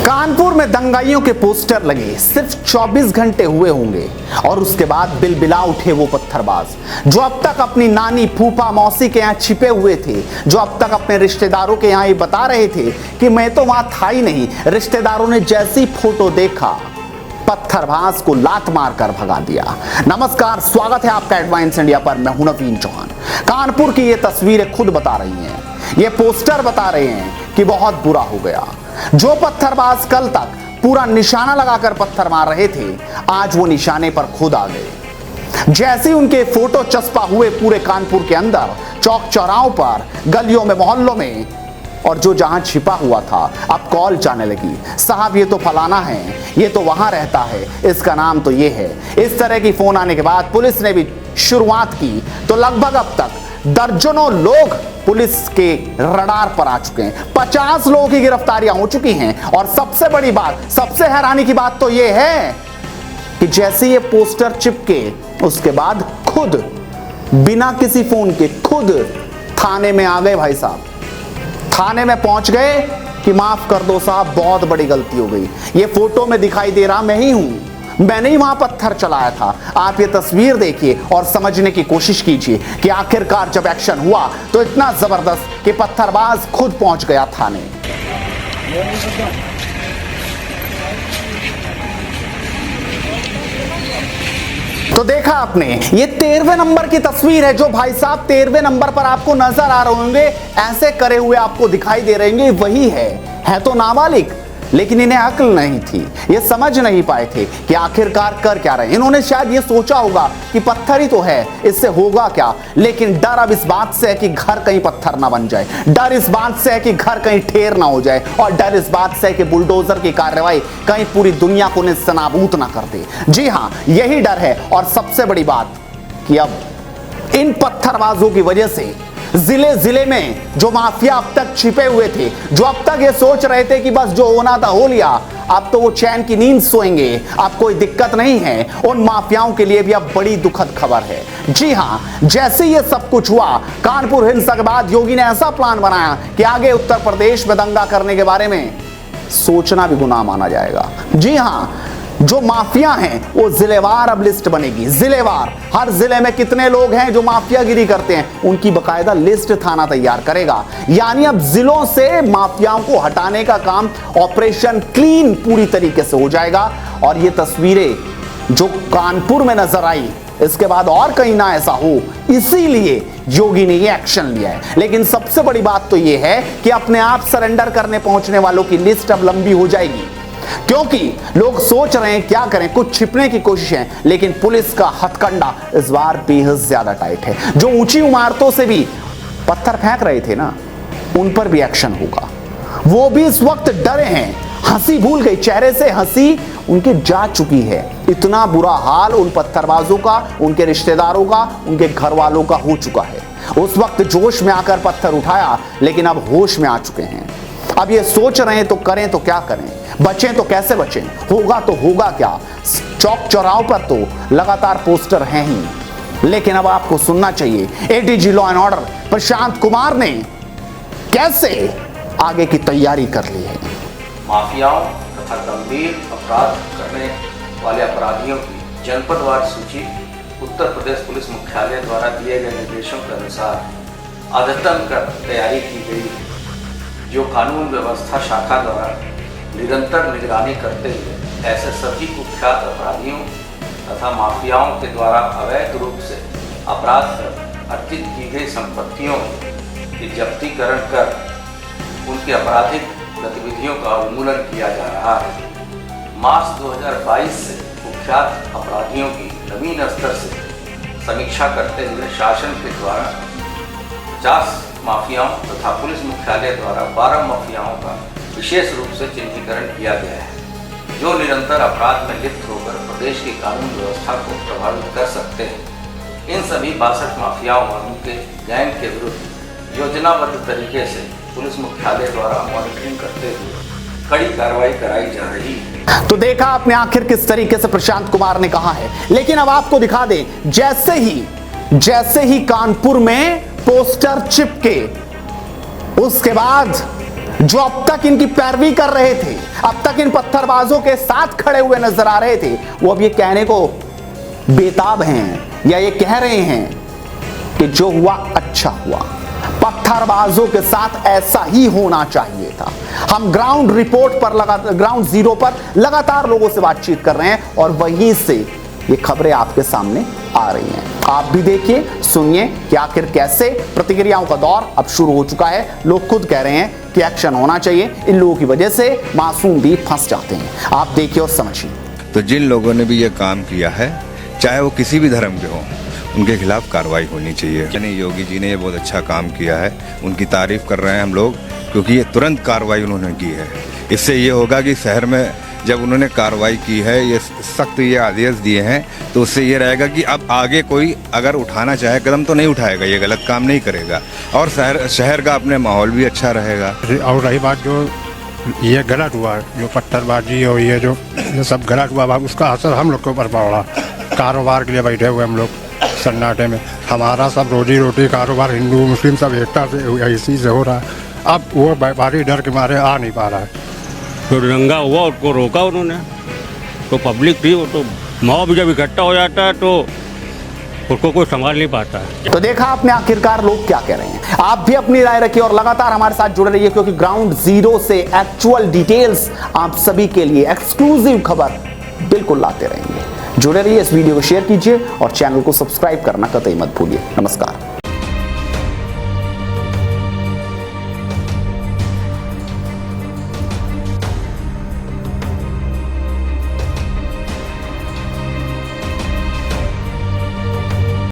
कानपुर में दंगाइयों के पोस्टर लगे, सिर्फ 24 घंटे हुए होंगे और उसके बाद बिलबिला उठे वो पत्थरबाज जो अब तक अपनी नानी, फूफा, मौसी के यहाँ छिपे हुए थे, जो अब तक अपने रिश्तेदारों के यहाँ ये बता रहे थे कि मैं तो वहां था ही नहीं। रिश्तेदारों ने जैसी फोटो देखा, पत्थरबाज को लात मारकर भगा दिया। नमस्कार, स्वागत है आपका एडवांस इंडिया पर। मैं हूं नवीन चौहान। कानपुर की ये तस्वीरें खुद बता रही हैं, ये पोस्टर बता रहे हैं कि बहुत बुरा हो गया। जो पत्थरबाज कल तक पूरा निशाना लगाकर पत्थर मार रहे थे, आज वो निशाने पर खुद आ गए। जैसे उनके फोटो चस्पा हुए पूरे कानपुर के अंदर, चौक चौराहों पर, गलियों में, मोहल्लों में, और जो जहां छिपा हुआ था अब कॉल जाने लगी, साहब ये तो फलाना है, ये तो वहां रहता है, इसका नाम तो ये है। इस तरह की फोन आने के बाद पुलिस ने भी शुरुआत की तो लगभग अब तक दर्जनों लोग पुलिस के रडार पर आ चुके हैं। 50 लोगों की गिरफ्तारियां हो चुकी हैं। और सबसे बड़ी बात, सबसे हैरानी की बात तो यह है कि जैसे ये पोस्टर चिपके उसके बाद खुद बिना किसी फोन के खुद थाने में आ गए। भाई साहब थाने में पहुंच गए कि माफ कर दो साहब, बहुत बड़ी गलती हो गई, ये फोटो में दिखाई दे रहा मैं ही हूं, मैंने ही वहां पत्थर चलाया था। आप ये तस्वीर देखिए और समझने की कोशिश कीजिए कि आखिरकार जब एक्शन हुआ तो इतना जबरदस्त कि पत्थरबाज खुद पहुंच गया थाने। तो देखा आपने, ये 13वें नंबर की तस्वीर है। जो भाई साहब 13वें नंबर पर आपको नजर आ रहे होंगे, ऐसे करे हुए आपको दिखाई दे रहे होंगे, वही है तो नाबालिग, लेकिन इन्हें अक्ल नहीं थी, ये समझ नहीं पाए थे कि आखिरकार कर क्या रहे। इन्होंने शायद ये सोचा होगा कि पत्थर ही तो है, इससे होगा क्या, लेकिन डर अब इस बात से है कि घर कहीं पत्थर ना बन जाए, डर इस बात से है कि घर कहीं ठेर ना हो जाए, और डर इस बात से है कि बुलडोजर की कार्रवाई कहीं पूरी दुनिया को नेस्तनाबूद ना कर दे। जी हाँ, यही डर है। और सबसे बड़ी बात कि अब इन पत्थरबाजों की वजह से जिले जिले में जो माफिया अब तक छिपे हुए थे, जो अब तक ये सोच रहे थे कि बस जो होना था हो लिया, अब तो वो चैन की नींद सोएंगे, अब कोई दिक्कत नहीं है, उन माफियाओं के लिए भी अब बड़ी दुखद खबर है। जी हां, जैसे ये सब कुछ हुआ, कानपुर हिंसा के बाद योगी ने ऐसा प्लान बनाया कि आगे उत्तर प्रदेश में दंगा करने के बारे में सोचना भी गुनाह माना जाएगा। जी हां, जो माफिया हैं वो जिलेवार अब लिस्ट बनेगी, जिलेवार। हर जिले में कितने लोग हैं जो माफियागिरी करते हैं, उनकी बकायदा लिस्ट थाना तैयार करेगा। यानी अब जिलों से माफियाओं को हटाने का काम, ऑपरेशन क्लीन पूरी तरीके से हो जाएगा। और ये तस्वीरें जो कानपुर में नजर आई, इसके बाद और कहीं ना ऐसा हो, इसीलिए योगी ने ये एक्शन लिया है। लेकिन सबसे बड़ी बात तो ये है कि अपने आप सरेंडर करने पहुंचने वालों की लिस्ट अब लंबी हो जाएगी, क्योंकि लोग सोच रहे हैं क्या करें, कुछ छिपने की कोशिश है, लेकिन पुलिस का हथकंडा इस बार बेहद ज्यादा टाइट है। जो ऊंची इमारतों से भी पत्थर फेंक रहे थे ना, उन पर भी एक्शन होगा। वो भी इस वक्त डरे हैं, हंसी भूल गई, चेहरे से हंसी उनके जा चुकी है। इतना बुरा हाल उन पत्थरबाजों का, उनके रिश्तेदारों का, उनके घर वालों का हो चुका है। उस वक्त जोश में आकर पत्थर उठाया, लेकिन अब होश में आ चुके हैं। अब ये सोच रहे हैं तो करें तो क्या करें, बचें तो कैसे बचें, होगा तो होगा क्या। चौक चौराहों पर तो लगातार पोस्टर हैं ही, लेकिन अब आपको सुनना चाहिए ADG law and order Prashant Kumar ने कैसे आगे की तैयारी कर ली है। माफियाओं तथा गंभीर अपराध करने वाले अपराधियों की जनपदवार सूची उत्तर प्रदेश पुलिस मुख्यालय द्वारा दिए गए निर्देशों के अनुसार अद्यतन कर तैयारी की गई, जो कानून व्यवस्था शाखा द्वारा निरंतर निगरानी करते हुए ऐसे सभी कुख्यात अपराधियों तथा माफियाओं के द्वारा अवैध रूप से अपराध कर अर्जित की गई संपत्तियों की जब्तीकरण कर उनकी आपराधिक गतिविधियों का उन्मूलन किया जा रहा है। मार्च 2022 से कुख्यात अपराधियों की नवीन स्तर से समीक्षा करते हुए शासन के द्वारा 50 माफियाओं तथा पुलिस मुख्यालय द्वारा 12 माफियाओं का विशेष रूप से चिन्हीकरण किया गया है, जो निरंतर अपराध में लिप्त होकर प्रदेश की कानून व्यवस्था को प्रभावित कर सकते हैं। इन सभी 62 माफियाओं और उनके गैंग के विरुद्ध योजनाबद्ध तरीके से पुलिस मुख्यालय द्वारा मॉनिटरिंग करते हुए कड़ी कार्रवाई कराई जा रही है। तो देखा आपने आखिर किस तरीके से प्रशांत कुमार ने कहा है। लेकिन अब आपको दिखा दें, जैसे ही कानपुर में पोस्टर चिपके, उसके बाद जो अब तक इनकी पैरवी कर रहे थे, अब तक इन पत्थरबाजों के साथ खड़े हुए नजर आ रहे थे, वो अब ये कहने को बेताब हैं या ये कह रहे हैं कि जो हुआ अच्छा हुआ, पत्थरबाजों के साथ ऐसा ही होना चाहिए था। हम ग्राउंड रिपोर्ट पर ग्राउंड जीरो पर लगातार लोगों से बातचीत कर रहे हैं और वहीं से ये खबरें आपके सामने आ रही हैं। आप भी देखिए, सुनिए कि आखिर कैसे प्रतिक्रियाओं का दौर अब शुरू हो चुका है। लोग खुद कह रहे हैं कि एक्शन होना चाहिए, इन लोगों की वजह से मासूम भी फंस जाते हैं। आप देखिए और समझिए। तो जिन लोगों ने भी ये काम किया है, चाहे वो किसी भी धर्म के हों, उनके खिलाफ कार्रवाई होनी चाहिए। यानी योगी जी ने ये बहुत अच्छा काम किया है, उनकी तारीफ कर रहे हैं हम लोग, क्योंकि ये तुरंत कार्रवाई उन्होंने की है। इससे ये होगा कि शहर में जब उन्होंने कार्रवाई की है, ये सख्त ये आदेश दिए हैं, तो उससे ये रहेगा कि अब आगे कोई अगर उठाना चाहे कदम तो नहीं उठाएगा, ये गलत काम नहीं करेगा और शहर का अपने माहौल भी अच्छा रहेगा। और रही बात जो ये गलत हुआ, जो पत्थरबाजी और ये सब गलत हुआ, उसका असर हम लोग के ऊपर पड़ा। कारोबार के लिए बैठे हुए हम लोग सन्नाटे में, हमारा सब रोजी रोटी कारोबार हिंदू मुस्लिम सब एकता से इसी से हो रहा है। अब वो व्यापारी डर के मारे आ नहीं पा रहा है। तो दंगा हुआ, उसको रोका उन्होंने, तो पब्लिक थी, वो तो मॉब जब इकट्ठा हो जाता है तो उसको कोई संभाल नहीं पाता है। तो देखा आपने आखिरकार लोग क्या कह रहे हैं। आप भी अपनी राय रखिए और लगातार हमारे साथ जुड़े रहिए, क्योंकि ग्राउंड जीरो से एक्चुअल डिटेल्स आप सभी के लिए एक्सक्लूसिव खबर बिल्कुल लाते रहेंगे। जुड़े रहिए, इस वीडियो को शेयर कीजिए और चैनल को सब्सक्राइब करना कतई मत भूलिए। नमस्कार।